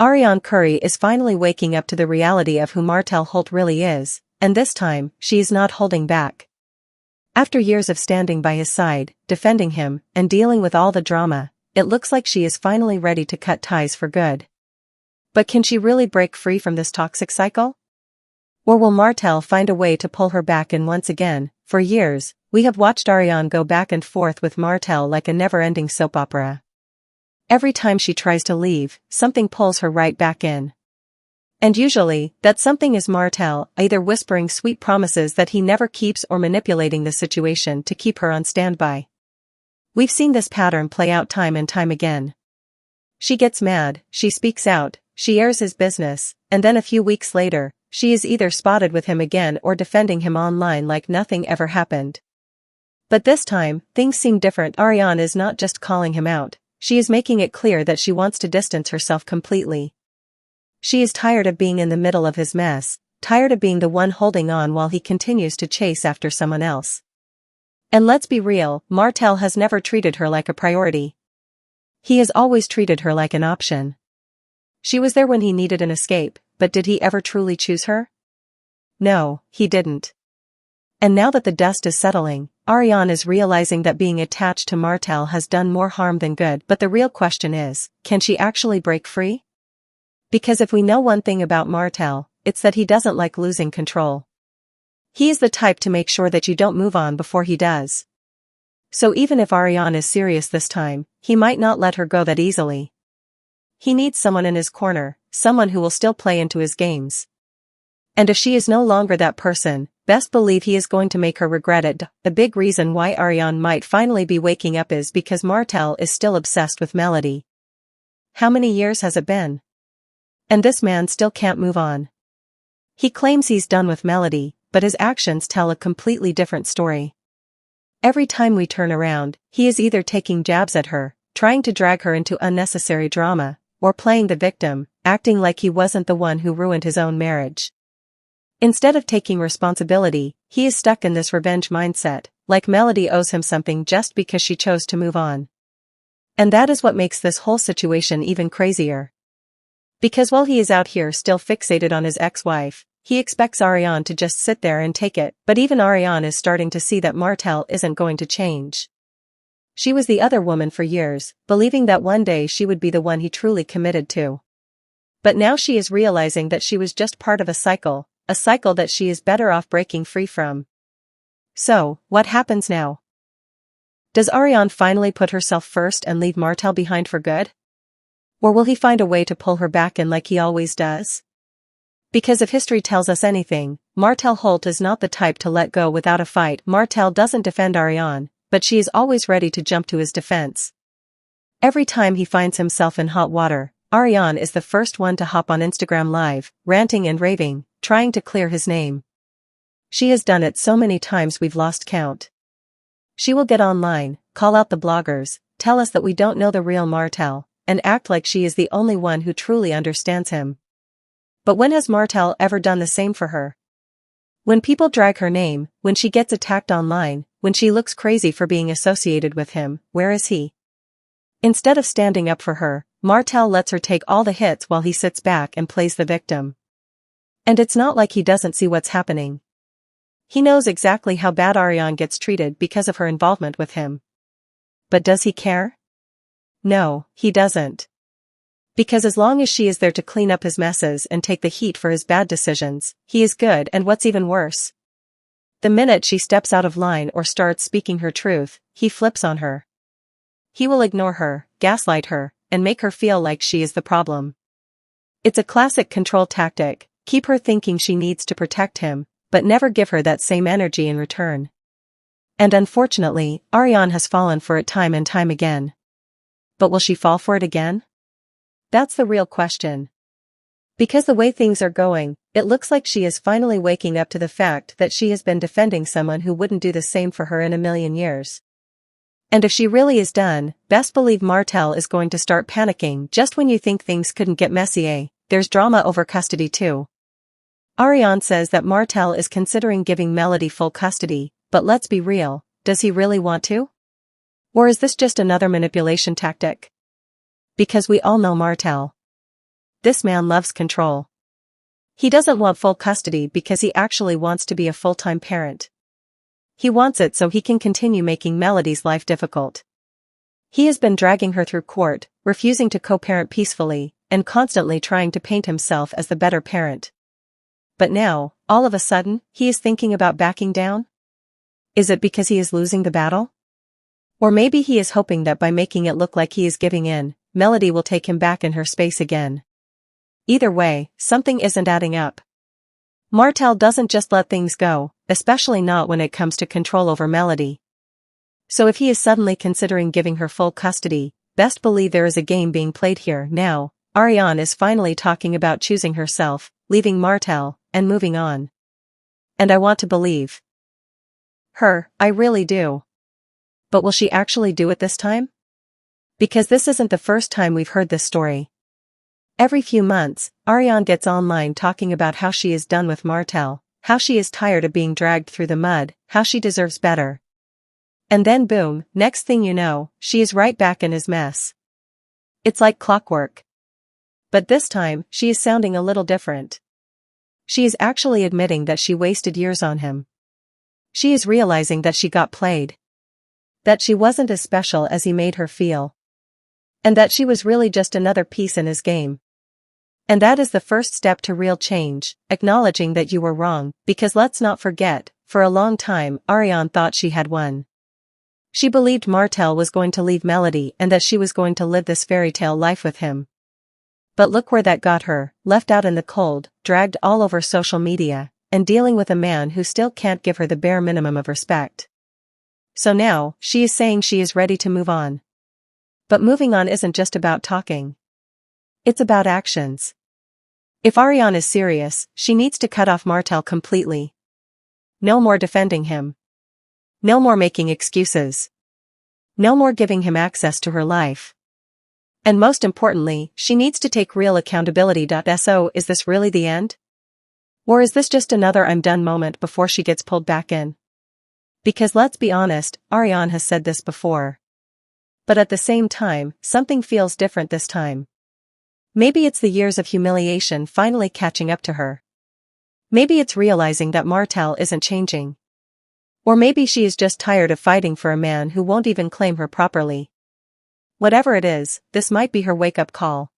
Arionne Curry is finally waking up to the reality of who Martell Holt really is, and this time, she is not holding back. After years of standing by his side, defending him, and dealing with all the drama, it looks like she is finally ready to cut ties for good. But can she really break free from this toxic cycle? Or will Martell find a way to pull her back in once again? For years, we have watched Arionne go back and forth with Martell like a never-ending soap opera. Every time she tries to leave, something pulls her right back in. And usually, that something is Martell, either whispering sweet promises that he never keeps or manipulating the situation to keep her on standby. We've seen this pattern play out time and time again. She gets mad, she speaks out, she airs his business, and then a few weeks later, she is either spotted with him again or defending him online like nothing ever happened. But this time, things seem different. Arionne is not just calling him out, she is making it clear that she wants to distance herself completely. She is tired of being in the middle of his mess, tired of being the one holding on while he continues to chase after someone else. And let's be real, Martell has never treated her like a priority. He has always treated her like an option. She was there when he needed an escape, but did he ever truly choose her? No, he didn't. And now that the dust is settling, Arionne is realizing that being attached to Martell has done more harm than good. But the real question is, can she actually break free? Because if we know one thing about Martell, it's that he doesn't like losing control. He is the type to make sure that you don't move on before he does. So even if Arionne is serious this time, he might not let her go that easily. He needs someone in his corner, someone who will still play into his games. And if she is no longer that person, best believe he is going to make her regret it. The big reason why Arionne might finally be waking up is because Martell is still obsessed with Melody. How many years has it been? And this man still can't move on. He claims he's done with Melody, but his actions tell a completely different story. Every time we turn around, he is either taking jabs at her, trying to drag her into unnecessary drama, or playing the victim, acting like he wasn't the one who ruined his own marriage. Instead of taking responsibility, he is stuck in this revenge mindset, like Melody owes him something just because she chose to move on. And that is what makes this whole situation even crazier. Because while he is out here still fixated on his ex-wife, he expects Arionne to just sit there and take it. But even Arionne is starting to see that Martell isn't going to change. She was the other woman for years, believing that one day she would be the one he truly committed to. But now she is realizing that she was just part of a cycle that she is better off breaking free from. So, what happens now? Does Arionne finally put herself first and leave Martell behind for good? Or will he find a way to pull her back in like he always does? Because if history tells us anything, Martell Holt is not the type to let go without a fight. Martell doesn't defend Arionne, but she is always ready to jump to his defense. Every time he finds himself in hot water, Arionne is the first one to hop on Instagram Live, ranting and raving, trying to clear his name. She has done it so many times we've lost count. She will get online, call out the bloggers, tell us that we don't know the real Martell, and act like she is the only one who truly understands him. But when has Martell ever done the same for her? When people drag her name, when she gets attacked online, when she looks crazy for being associated with him, where is he? Instead of standing up for her, Martell lets her take all the hits while he sits back and plays the victim. And it's not like he doesn't see what's happening. He knows exactly how bad Arionne gets treated because of her involvement with him. But does he care? No, he doesn't. Because as long as she is there to clean up his messes and take the heat for his bad decisions, he is good. And what's even worse? The minute she steps out of line or starts speaking her truth, he flips on her. He will ignore her, gaslight her, and make her feel like she is the problem. It's a classic control tactic, keep her thinking she needs to protect him, but never give her that same energy in return. And unfortunately, Arionne has fallen for it time and time again. But will she fall for it again? That's the real question. Because the way things are going, it looks like she is finally waking up to the fact that she has been defending someone who wouldn't do the same for her in a million years. And if she really is done, best believe Martell is going to start panicking. Just when you think things couldn't get messy, there's drama over custody too. Arionne says that Martell is considering giving Melody full custody, but let's be real, does he really want to? Or is this just another manipulation tactic? Because we all know Martell. this man loves control. He doesn't want full custody because he actually wants to be a full-time parent. He wants it so he can continue making Melody's life difficult. He has been dragging her through court, refusing to co-parent peacefully, and constantly trying to paint himself as the better parent. But now, all of a sudden, he is thinking about backing down? Is it because he is losing the battle? Or maybe he is hoping that by making it look like he is giving in, Melody will take him back in her space again. Either way, something isn't adding up. Martell doesn't just let things go, especially not when it comes to control over Melody. So if he is suddenly considering giving her full custody, best believe there is a game being played here. Now, Arionne is finally talking about choosing herself, leaving Martell, and moving on. And I want to believe her, I really do. But will she actually do it this time? Because this isn't the first time we've heard this story. Every few months, Arionne gets online talking about how she is done with Martell, how she is tired of being dragged through the mud, how she deserves better. And then boom, next thing you know, she is right back in his mess. It's like clockwork. But this time, she is sounding a little different. She is actually admitting that she wasted years on him. She is realizing that she got played. That she wasn't as special as he made her feel. And that she was really just another piece in his game. And that is the first step to real change, acknowledging that you were wrong, because let's not forget, for a long time, Arionne thought she had won. She believed Martell was going to leave Melody and that she was going to live this fairy tale life with him. But look where that got her, left out in the cold, dragged all over social media, and dealing with a man who still can't give her the bare minimum of respect. So now, she is saying she is ready to move on. But moving on isn't just about talking. It's about actions. If Arionne is serious, she needs to cut off Martell completely. No more defending him. No more making excuses. No more giving him access to her life. And most importantly, she needs to take real accountability. So is this really the end? Or is this just another I'm done moment before she gets pulled back in? Because let's be honest, Arionne has said this before. But at the same time, something feels different this time. Maybe it's the years of humiliation finally catching up to her. Maybe it's realizing that Martell isn't changing. Or maybe she is just tired of fighting for a man who won't even claim her properly. Whatever it is, this might be her wake-up call.